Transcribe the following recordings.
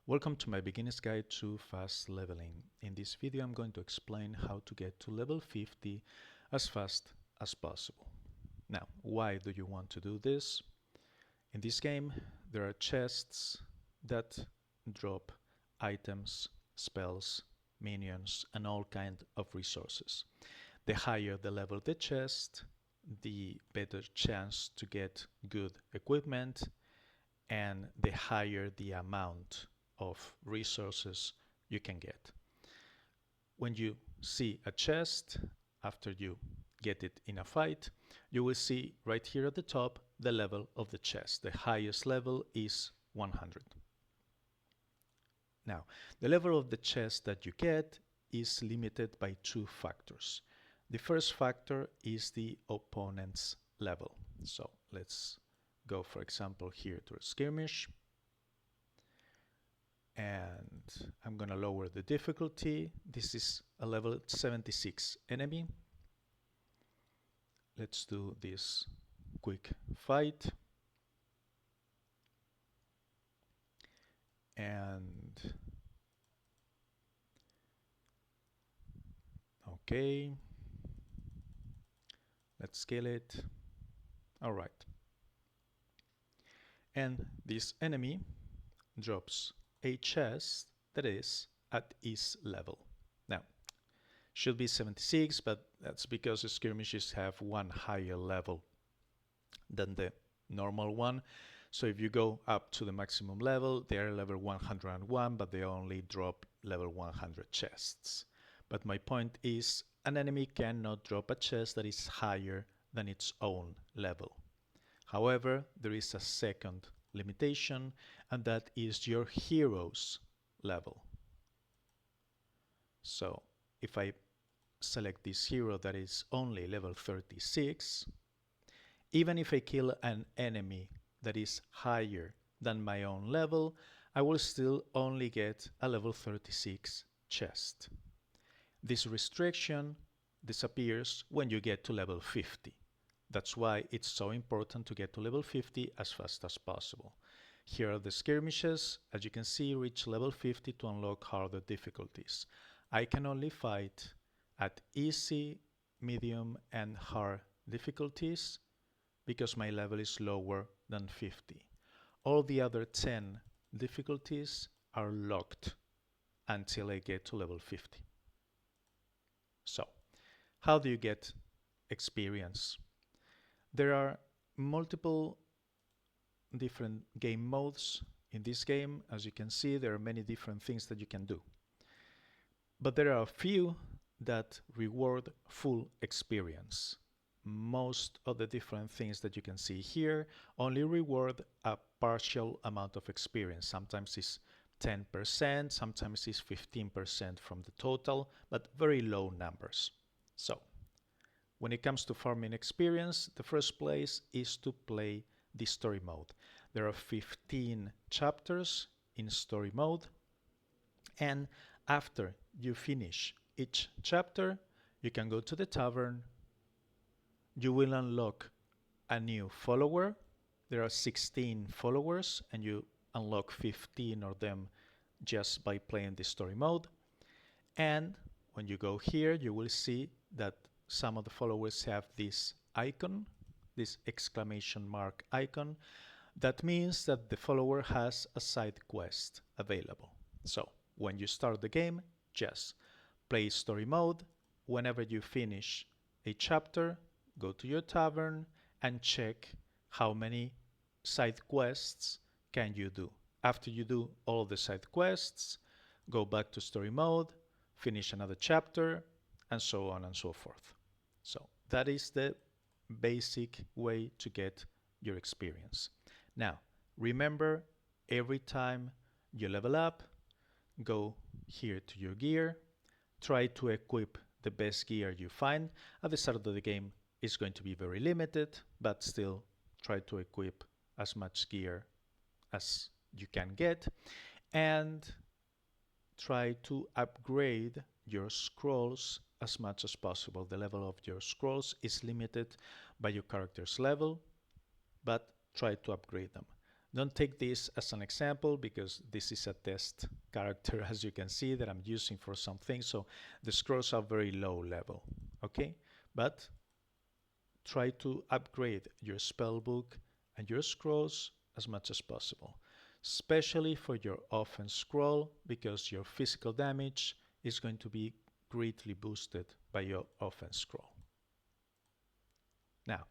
Welcome to my beginner's guide to fast leveling. In this video I'm going to explain how to get to level 50 as fast as possible. Now, why do you want to do this? In this game there are chests that drop items, spells, minions and all kinds of resources. The higher the level of the chest, the better chance to get good equipment and the higher the amount of resources you can get. When you see a chest, after you get it in a fight, you will see right here at the top the level of the chest. The highest level is 100. Now, the level of the chest that you get is limited by two factors. The first factor is the opponent's level. So let's go, for example, here to a skirmish. And I'm gonna lower the difficulty. This is a level 76 enemy. Let's do this quick fight. And okay, let's scale it. All right. And this enemy drops a chest that is at his level. Now, should be 76, but that's because the skirmishes have one higher level than the normal one. So if you go up to the maximum level, they are level 101, but they only drop level 100 chests. But my point is, an enemy cannot drop a chest that is higher than its own level. However, there is a second limitation, and that is your hero's level. So if I select this hero that is only level 36, even if I kill an enemy that is higher than my own level, I will still only get a level 36 chest. This restriction disappears when you get to level 50. That's why it's so important to get to level 50 as fast as possible. Here are the skirmishes. As you can see, reach level 50 to unlock harder difficulties. I can only fight at easy, medium and hard difficulties because my level is lower than 50. All the other 10 difficulties are locked until I get to level 50. So, how do you get experience? There are multiple different game modes in this game. As you can see, there are many different things that you can do. But there are a few that reward full experience. Most of the different things that you can see here only reward a partial amount of experience. Sometimes it's 10%, sometimes it's 15% from the total, but very low numbers. So, when it comes to farming experience, the first place is to play the story mode. There are 15 chapters in story mode, and after you finish each chapter, you can go to the tavern. You will unlock a new follower. There are 16 followers, and you unlock 15 of them just by playing the story mode. And when you go here, you will see that some of the followers have this icon, this exclamation mark icon. That means that the follower has a side quest available. So when you start the game, just play story mode. Whenever you finish a chapter, go to your tavern and check how many side quests can you do. After you do all the side quests, go back to story mode, finish another chapter, and so on and so forth. So that is the basic way to get your experience. Now, remember, every time you level up, go here to your gear, try to equip the best gear you find. At the start of the game, it's going to be very limited, but still try to equip as much gear as you can get, and try to upgrade your scrolls as much as possible. The level of your scrolls is limited by your character's level, but try to upgrade them. Don't take this as an example because this is a test character, as you can see, that I'm using for something. So the scrolls are very low level, okay? But try to upgrade your spellbook and your scrolls as much as possible, especially for your offense scroll, because your physical damage is going to be greatly boosted by your offense scroll. Now,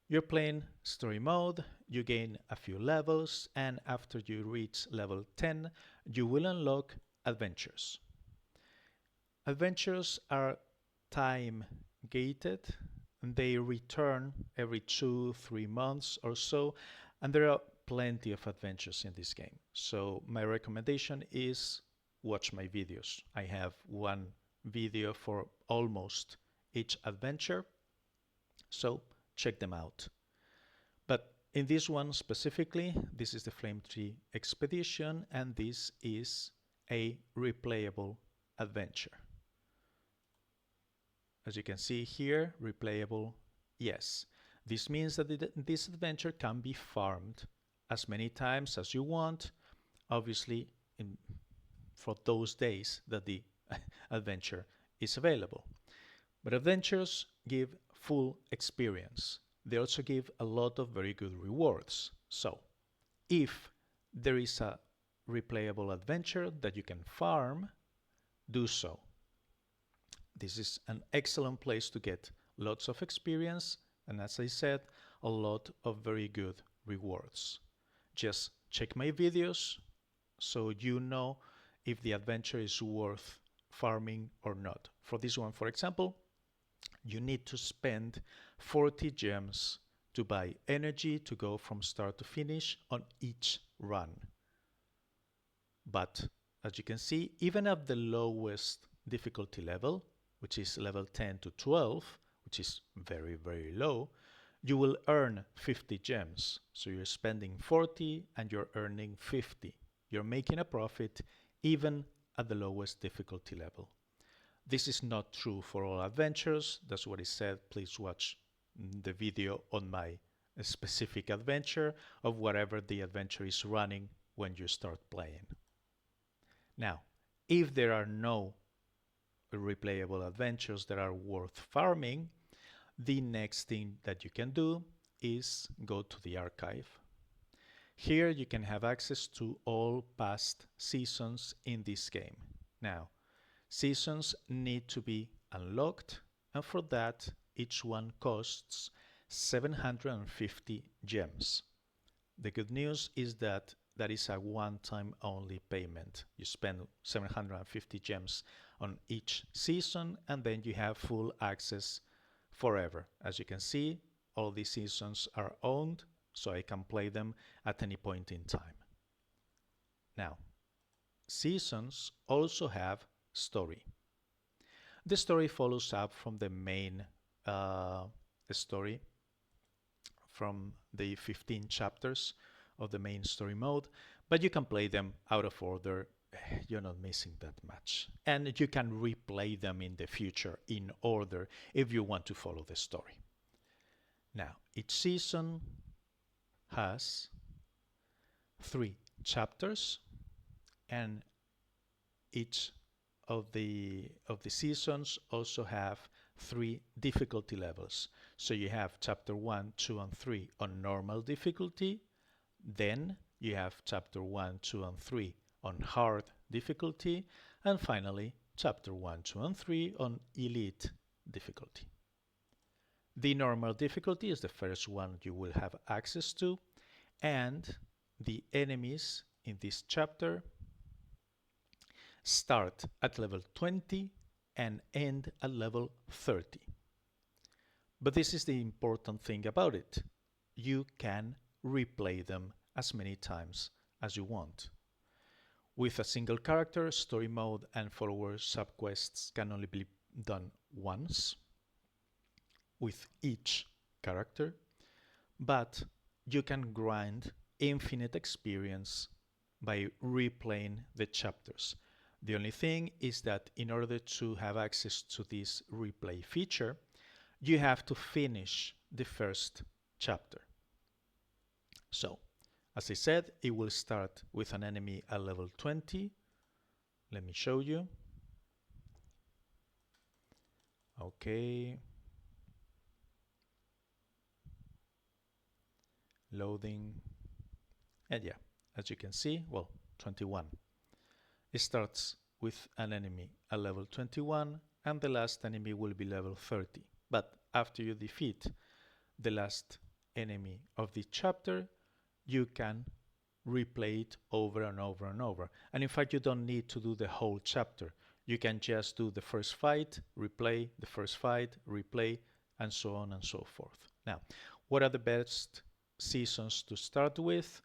you're playing story mode, you gain a few levels, and after you reach level 10, you will unlock adventures. Adventures are time gated, and they return every 2-3 months or so, and there are plenty of adventures in this game. So my recommendation is watch my videos. I have one video for almost each adventure, so check them out. But in this one specifically, this is the Flame Tree Expedition, and this is a replayable adventure. As you can see here, replayable, yes. This means that this adventure can be farmed as many times as you want, obviously for those days that the adventure is available. But adventures give full experience. They also give a lot of very good rewards. So, if there is a replayable adventure that you can farm, do so. This is an excellent place to get lots of experience and, as I said, a lot of very good rewards. Just check my videos so you know if the adventure is worth farming or not. For this one, for example, you need to spend 40 gems to buy energy to go from start to finish on each run. But as you can see, even at the lowest difficulty level, which is level 10 to 12, which is very, very low, you will earn 50 gems. So you're spending 40 and you're earning 50. You're making a profit even at the lowest difficulty level. This is not true for all adventures. That's what it said. Please watch the video on my specific adventure of whatever the adventure is running when you start playing. Now, if there are no replayable adventures that are worth farming, the next thing that you can do is go to the archive. Here you can have access to all past seasons in this game. Now, seasons need to be unlocked, and for that each one costs 750 gems. The good news is that that is a one-time only payment. You spend 750 gems on each season and then you have full access forever. As you can see, all these seasons are owned, so I can play them at any point in time. Now, seasons also have story. The story follows up from the main story, from the 15 chapters of the main story mode, but you can play them out of order. You're not missing that much. And you can replay them in the future in order if you want to follow the story. Now, each season has 3 chapters, and each of the seasons also have 3 difficulty levels. So you have chapter 1, 2, and 3 on normal difficulty. Then you have chapter 1, 2, and 3 on hard difficulty. And finally, chapter 1, 2, and 3 on elite difficulty. The normal difficulty is the first one you will have access to, and the enemies in this chapter start at level 20 and end at level 30. But this is the important thing about it. You can replay them as many times as you want. With a single character, story mode and follower subquests can only be done once with each character, but you can grind infinite experience by replaying the chapters. The only thing is that in order to have access to this replay feature, you have to finish the first chapter. So, As I said, it will start with an enemy at level 20. Let me show you. Okay. Loading. And yeah, as you can see, well, 21. It starts with an enemy at level 21 and the last enemy will be level 30. But after you defeat the last enemy of the chapter, you can replay it over and over and over. And in fact, you don't need to do the whole chapter. You can just do the first fight, replay the first fight, replay, and so on and so forth. Now, what are the best seasons to start with?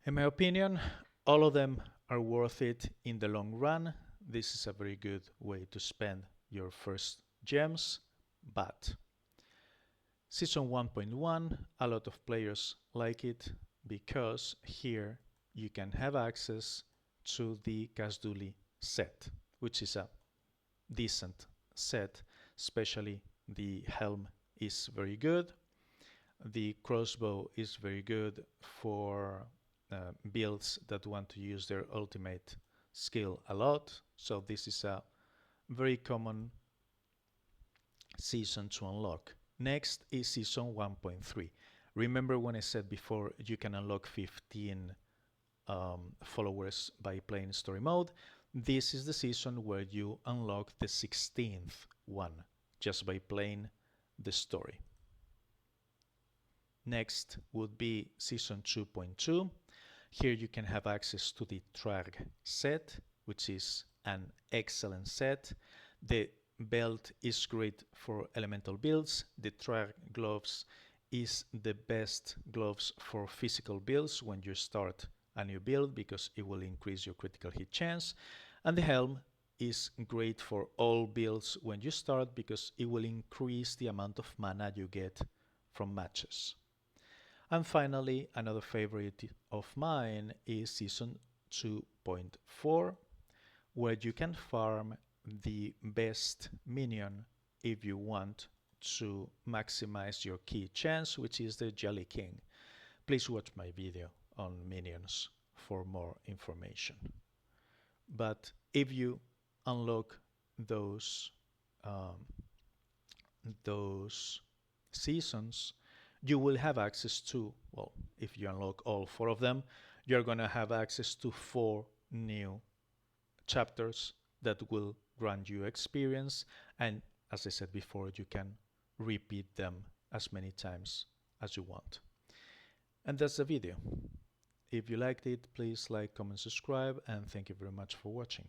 In my opinion, all of them are worth it in the long run. This is a very good way to spend your first gems, but Season 1.1, a lot of players like it because here you can have access to the Kasduli set, which is a decent set, especially the helm is very good. The crossbow is very good for builds that want to use their ultimate skill a lot. So this is a very common season to unlock. Next is season 1.3. Remember when I said before you can unlock 15 followers by playing story mode? This is the season where you unlock the 16th one just by playing the story. Next would be season 2.2. Here you can have access to the Trarg set, which is an excellent set. The belt is great for elemental builds. The Trarg gloves is the best gloves for physical builds when you start a new build because it will increase your critical hit chance. And the helm is great for all builds when you start because it will increase the amount of mana you get from matches. And finally, another favorite of mine is season 2.4, where you can farm the best minion if you want to maximize your key chance, which is the Jelly King. Please watch my video on minions for more information. But if you unlock those seasons, you will have access to, well, if you unlock all 4 of them, you're going to have access to 4 new chapters that will grant you experience, and as I said before, you can repeat them as many times as you want. And that's the video. If you liked it, please like, comment, subscribe, and thank you very much for watching.